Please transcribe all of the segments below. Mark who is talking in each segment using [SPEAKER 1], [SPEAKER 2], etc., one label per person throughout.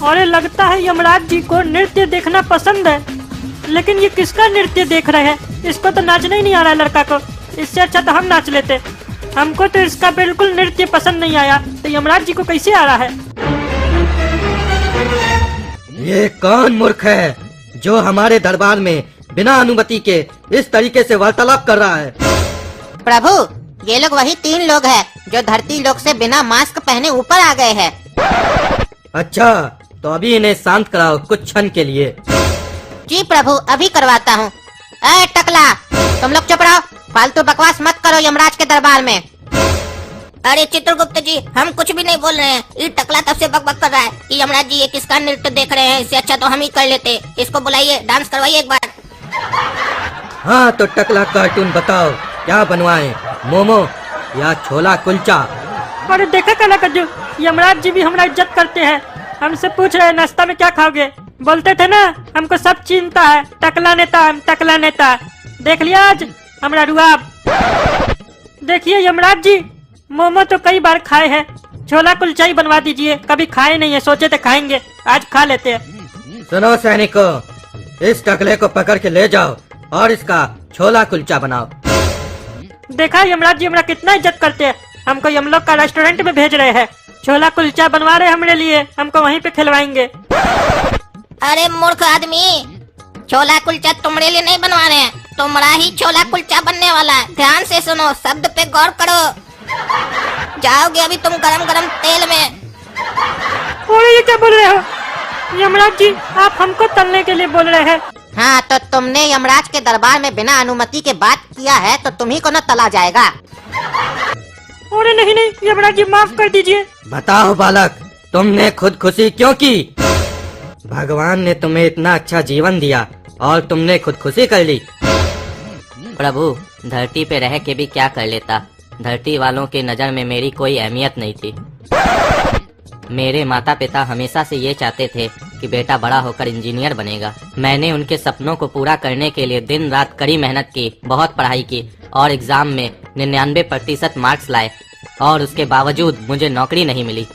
[SPEAKER 1] और लगता है यमराज जी को नृत्य देखना पसंद है, लेकिन ये किसका नृत्य देख रहे हैं? इसको तो नाचना ही नहीं आ रहा है लड़का को। इससे अच्छा तो हम नाच लेते। हमको तो इसका बिल्कुल नृत्य पसंद नहीं आया, तो यमराज जी को कैसे आ रहा है?
[SPEAKER 2] ये कौन मूर्ख है जो हमारे दरबार में बिना अनुमति के इस तरीके से वार्तालाप कर रहा है?
[SPEAKER 3] प्रभु, ये लोग वही 3 लोग हैं जो धरती लोक से बिना मास्क पहने ऊपर आ गए हैं।
[SPEAKER 2] अच्छा, तो अभी इन्हें शांत कराओ कुछ क्षण के लिए।
[SPEAKER 3] जी प्रभु, अभी करवाता हूँ। ए टकला, तुम लोग चुप रहो, फालतू बकवास मत करो यमराज के दरबार में। अरे चित्रगुप्त जी, हम कुछ भी नहीं बोल रहे हैं। ये टकला तब से बकबक कर रहा है कि यमराज जी ये किसका नृत्य देख रहे हैं, इससे अच्छा तो हम ही कर लेते। इसको बुलाइए, डांस करवाइए एक बार।
[SPEAKER 2] हाँ तो टकला कार्टून बताओ, क्या बनवाएं, मोमो या छोला कुलचा?
[SPEAKER 1] अरे देखा कला कज्जू, यमराज जी भी हमारा इज्जत करते हैं। हमसे पूछ रहे नाश्ता में क्या खाओगे? बोलते थे ना हमको सब चिंता है, टकला नेता, हम टकला नेता। देख लिया आज हमारा रुआब। देखिए यमराज जी, मोमो तो कई बार खाए हैं, छोला कुलचा ही बनवा दीजिए। कभी खाए नहीं है, सोचे थे खाएंगे, आज खा लेते हैं।
[SPEAKER 2] सुनो सैनिकों, इस टकले को पकड़ के ले जाओ और इसका छोला कुलचा बनाओ।
[SPEAKER 1] देखा यमराज जी हमारा कितना इज्जत करते हैं। हमको यमलोक का रेस्टोरेंट में भेज रहे हैं, छोला कुलचा बनवा रहे हमारे लिए, हमको वहीं पे खिलवाएंगे।
[SPEAKER 3] अरे मूर्ख आदमी, छोला कुलचा तुम्हारे लिए नहीं बनवा रहे हैं, तुम्हारा ही छोला कुलचा बनने वाला है। ध्यान से सुनो, शब्द पे गौर करो। जाओगे अभी तुम गरम गरम तेल में।
[SPEAKER 1] और ये क्या बोल रहे हो यमराज जी? आप हमको तलने के लिए बोल रहे हैं?
[SPEAKER 3] हाँ, तो तुमने यमराज के दरबार में बिना अनुमति के बात किया है, तो तुम्ही को न तला जाएगा।
[SPEAKER 1] अरे नहीं नहीं यमराज जी, माफ कर दीजिए।
[SPEAKER 2] बताओ बालक, तुमने खुदकुशी क्यों की? भगवान ने तुम्हें इतना अच्छा जीवन दिया और तुमने खुदकुशी कर ली।
[SPEAKER 4] प्रभु, धरती पे रह के भी क्या कर लेता। धरती वालों की नजर में मेरी कोई अहमियत नहीं थी। मेरे माता पिता हमेशा से ये चाहते थे कि बेटा बड़ा होकर इंजीनियर बनेगा। मैंने उनके सपनों को पूरा करने के लिए दिन रात कड़ी मेहनत की, बहुत पढ़ाई की और एग्जाम में 99% मार्क्स लाए, और उसके बावजूद मुझे नौकरी नहीं मिली।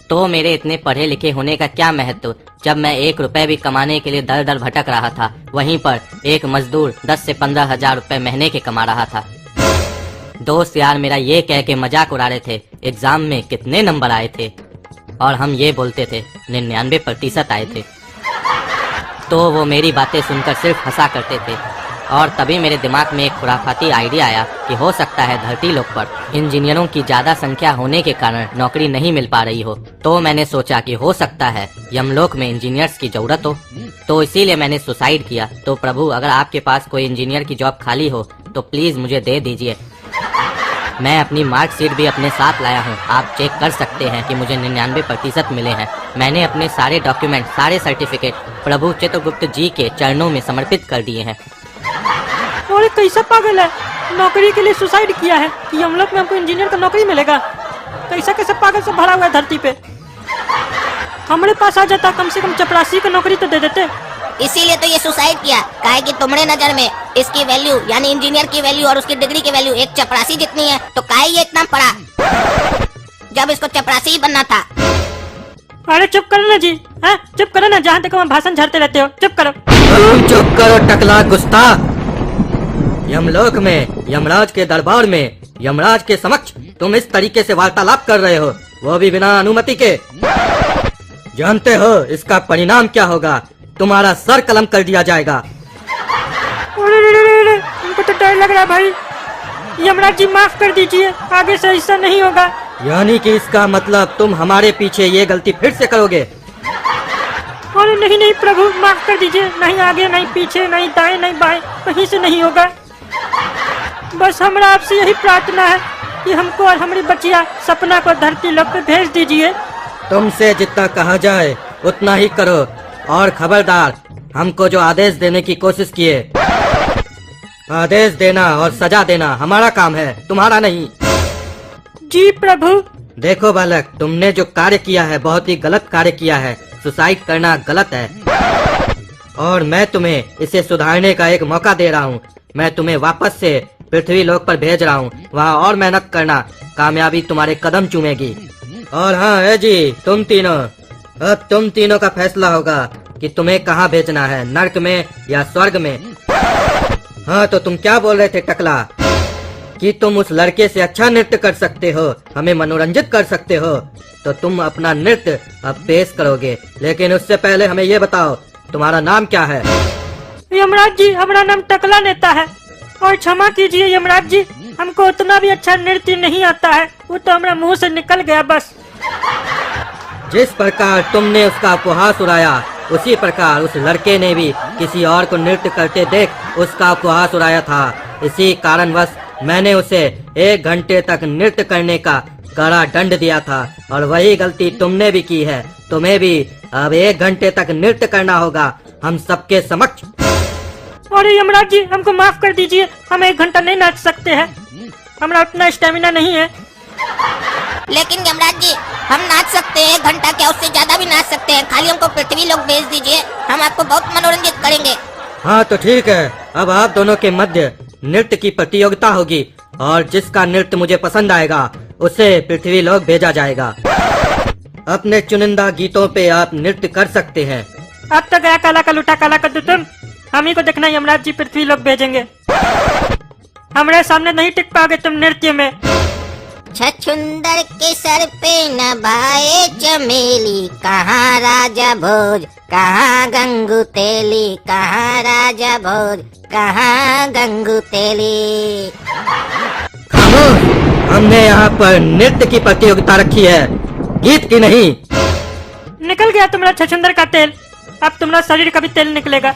[SPEAKER 4] तो मेरे इतने पढ़े लिखे होने का क्या महत्व, जब मैं 1 रुपए भी कमाने के लिए दर दर भटक रहा था। वहीं पर एक मजदूर 10 से 15 हजार रुपए महीने के कमा रहा था। दोस्त यार मेरा ये कह के मजाक उड़ा रहे थे एग्जाम में कितने नंबर आए थे, और हम ये बोलते थे 99% आए थे। तो वो मेरी बातें सुनकर सिर्फ हंसा करते थे, और तभी मेरे दिमाग में एक खुराफाती आइडिया आया कि हो सकता है धरती लोक पर इंजीनियरों की ज्यादा संख्या होने के कारण नौकरी नहीं मिल पा रही हो। तो मैंने सोचा कि हो सकता है यमलोक में इंजीनियर्स की जरूरत हो, तो इसीलिए मैंने सुसाइड किया। तो प्रभु, अगर आपके पास कोई इंजीनियर की जॉब खाली हो तो प्लीज मुझे दे दीजिए। मैं अपनी मार्कशीट भी अपने साथ लाया हूँ, आप चेक कर सकते हैं कि मुझे 99% मिले हैं। मैंने अपने सारे डॉक्यूमेंट, सारे सर्टिफिकेट प्रभु चित्रगुप्त जी के चरणों में समर्पित कर दिए हैं।
[SPEAKER 1] और कैसा पागल है, नौकरी के लिए सुसाइड किया है कि हम लोग में हमको इंजीनियर का नौकरी मिलेगा? कैसा कैसा पागल से भरा हुआ है धरती पे। हमारे पास आ जाता, कम से कम चपरासी का नौकरी तो दे देते।
[SPEAKER 3] इसीलिए तो ये सुसाइड किया, काहे कि तुम्हारे नजर में इसकी वैल्यू यानी इंजीनियर की वैल्यू और उसकी डिग्री की वैल्यू एक चपरासी जितनी है, तो काहे ये इतना पड़ा जब इसको चपरासी ही बनना था।
[SPEAKER 1] अरे चुप करो ना जी, हाँ चुप करो ना, जहाँ तक भाषण झाड़ते रहते हो, चुप करो।
[SPEAKER 2] तुम चुप करो टकला गुस्ताख। यमलोक में, यमराज के दरबार में, यमराज के समक्ष तुम इस तरीके से वार्तालाप कर रहे हो, वो भी बिना अनुमति के। जानते हो इसका परिणाम क्या होगा? तुम्हारा सर कलम कर दिया जाएगा।
[SPEAKER 1] उनको तो डर लग रहा है भाई। यमराज जी माफ कर दीजिए, आगे से ऐसा नहीं होगा।
[SPEAKER 2] यानी कि इसका मतलब तुम हमारे पीछे ये गलती फिर से करोगे?
[SPEAKER 1] अरे नहीं नहीं प्रभु, माफ कर दीजिए। नहीं आगे, नहीं पीछे, नहीं दाएं, नहीं बाएं, कहीं से नहीं होगा। बस हमारा आपसे यही प्रार्थना है कि हमको और हमारी बच्चिया सपना को धरती लोक पे भेज दीजिए।
[SPEAKER 2] तुमसे जितना कहा जाए उतना ही करो, और खबरदार, हमको जो आदेश देने की कोशिश किए, आदेश देना और सजा देना हमारा काम है, तुम्हारा नहीं।
[SPEAKER 1] जी प्रभु।
[SPEAKER 2] देखो बालक, तुमने जो कार्य किया है बहुत ही गलत कार्य किया है। सुसाइड करना गलत है, और मैं तुम्हें इसे सुधारने का एक मौका दे रहा हूँ। मैं तुम्हें वापस से पृथ्वी लोक पर भेज रहा हूँ, वहाँ और मेहनत करना, कामयाबी तुम्हारे कदम चूमेगी। और हाँ जी, तुम तीनों अब तुम तीनों का फैसला होगा कि तुम्हें कहाँ भेजना है, नर्क में या स्वर्ग में। हाँ तो तुम क्या बोल रहे थे टकला, कि तुम उस लड़के से अच्छा नृत्य कर सकते हो, हमें मनोरंजित कर सकते हो, तो तुम अपना नृत्य अब पेश करोगे। लेकिन उससे पहले हमें ये बताओ तुम्हारा नाम क्या है।
[SPEAKER 1] यमराज जी, हमारा नाम टकला नेता है। और क्षमा कीजिए यमराज जी, हमको उतना भी अच्छा नृत्य नहीं आता है, वो तो हमारे मुंह से निकल गया बस।
[SPEAKER 2] जिस प्रकार तुमने उसका उपहास उड़ाया, उसी प्रकार उस लड़के ने भी किसी और को नृत्य करते देख उसका उपहास उड़ाया था। इसी कारणवश मैंने उसे 1 घंटे तक नृत्य करने का कड़ा दंड दिया था, और वही गलती तुमने भी की है। तुम्हें भी अब 1 घंटे तक नृत्य करना होगा हम सबके समक्ष।
[SPEAKER 1] अरे यमराज जी, हमको माफ कर दीजिए, हम 1 घंटा नहीं नाच सकते हैं, हमारा उतना स्टेमिना नहीं है।
[SPEAKER 3] लेकिन यमराज जी, हम नाच सकते हैं, 1 घंटा क्या उससे ज्यादा भी नाच सकते हैं। खाली हमको पृथ्वी लोग भेज दीजिए, हम आपको बहुत मनोरंजित करेंगे।
[SPEAKER 2] हाँ तो ठीक है, अब आप दोनों के मध्य नृत्य की प्रतियोगिता होगी, और जिसका नृत्य मुझे पसंद आएगा उसे पृथ्वी लोक भेजा जाएगा। अपने चुनिंदा गीतों पे आप नृत्य कर सकते हैं।
[SPEAKER 1] अब तो गया काला का लुटा काला कर दो तुम, हम ही को देखना यमराज जी पृथ्वी लोग भेजेंगे। हमारे सामने नहीं टिक पाओगे तुम नृत्य में।
[SPEAKER 3] छछुंदर के सर पे नभाए चमेली, कहाँ राजा भोज, कहाँ गंगू तेली, कहाँ राजा भोज, कहाँ गंगू तेली।
[SPEAKER 2] खामोश, हमने यहाँ पर नृत्य की प्रतियोगिता रखी है, गीत की नहीं।
[SPEAKER 1] निकल गया तुम्हारा छछुंदर का तेल, अब तुम्हारा शरीर का भी तेल निकलेगा।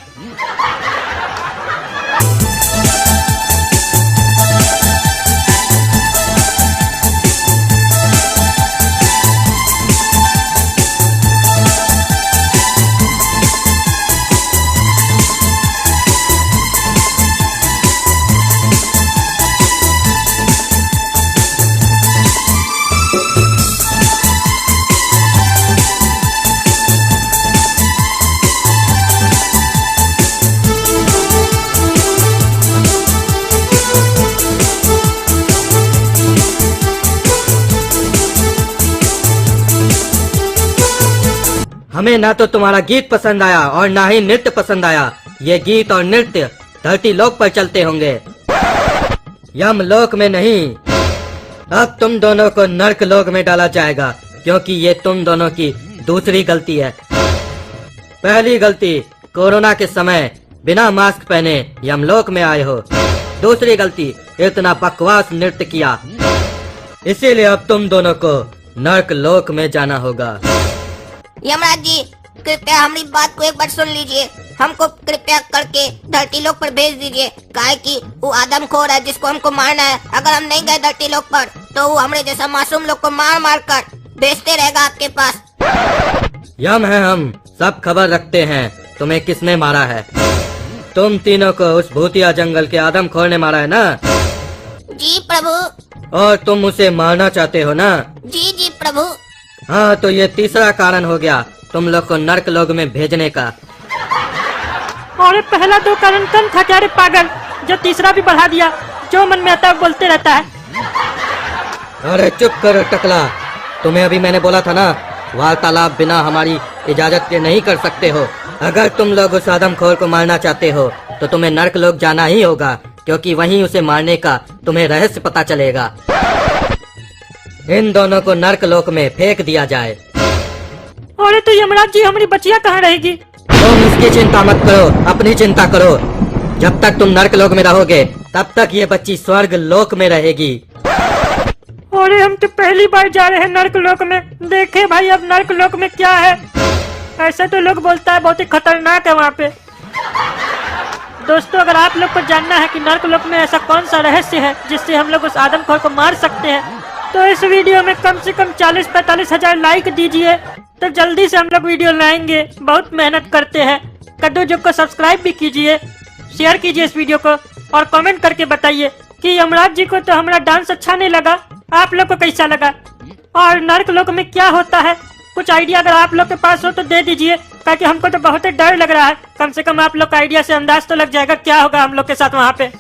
[SPEAKER 2] हमें ना तो तुम्हारा गीत पसंद आया और ना ही नृत्य पसंद आया। ये गीत और नृत्य धरती लोक पर चलते होंगे, यम लोक में नहीं। अब तुम दोनों को नर्क लोक में डाला जाएगा, क्योंकि ये तुम दोनों की दूसरी गलती है। पहली गलती, कोरोना के समय बिना मास्क पहने यमलोक में आए हो। दूसरी गलती, इतना बकवास नृत्य किया, इसीलिए अब तुम दोनों को नर्क लोक में जाना होगा।
[SPEAKER 3] यमराज जी, कृपया हमारी बात को एक बार सुन लीजिए, हमको कृपया करके धरती लोक पर भेज दीजिए। काहे कि वो आदमखोर है जिसको हमको मारना है। अगर हम नहीं गए धरती लोक पर तो वो हमारे जैसा मासूम लोग को मार मार कर भेजते रहेगा आपके पास।
[SPEAKER 2] यम है, हम सब खबर रखते हैं तुम्हें किसने मारा है। तुम तीनों को उस भूतिया जंगल के आदमखोर ने मारा है ना?
[SPEAKER 3] जी प्रभु।
[SPEAKER 2] और तुम उसे मारना चाहते हो ना?
[SPEAKER 3] जी जी प्रभु।
[SPEAKER 2] हाँ तो ये तीसरा कारण हो गया तुम लोग को नर्क लोक में भेजने का।
[SPEAKER 1] और पहला 2 कारण कम था क्या रे पागल, जो तीसरा भी बढ़ा दिया, जो मन में आता है बोलते रहता है।
[SPEAKER 2] अरे चुप करो टकला, तुम्हें अभी मैंने बोला था ना, वार्तालाप बिना हमारी इजाजत के नहीं कर सकते हो। अगर तुम लोग उस आदमखोर को मारना चाहते हो तो तुम्हें नर्क लोक जाना ही होगा, क्योंकि वहीं उसे मारने का तुम्हें रहस्य पता चलेगा। इन दोनों को नर्क लोक में फेंक दिया जाए।
[SPEAKER 1] अरे तो यमराज जी, हमारी बच्चियाँ कहाँ रहेगी?
[SPEAKER 2] तुम इसकी चिंता मत करो, अपनी चिंता करो। जब तक तुम नर्क लोक में रहोगे तब तक ये बच्ची स्वर्ग लोक में रहेगी।
[SPEAKER 1] अरे हम तो पहली बार जा रहे हैं नर्क लोक में, देखे भाई अब नर्क लोक में क्या है। ऐसे तो लोग बोलता है बहुत ही खतरनाक है वहाँ पे। दोस्तों, अगर आप लोग को जानना है कि नर्क लोक में ऐसा कौन सा रहस्य है जिससे हम लोग उस आदमखोर को मार सकते हैं, तो इस वीडियो में कम से कम 40-45 हजार लाइक दीजिए, तो जल्दी से हम लोग वीडियो लाएंगे। बहुत मेहनत करते हैं। कद्दू जुग को सब्सक्राइब भी कीजिए, शेयर कीजिए इस वीडियो को, और कमेंट करके बताइए कि यमराज जी को तो हमारा डांस अच्छा नहीं लगा, आप लोग को कैसा लगा, और नर्क लोक में क्या होता है। कुछ आइडिया अगर आप लोग के पास हो तो दे दीजिए, ताकि हमको तो बहुत ही डर लग रहा है। कम से कम आप लोग का आइडिया से अंदाज तो लग जाएगा क्या होगा हम लोग के साथ वहाँ पे।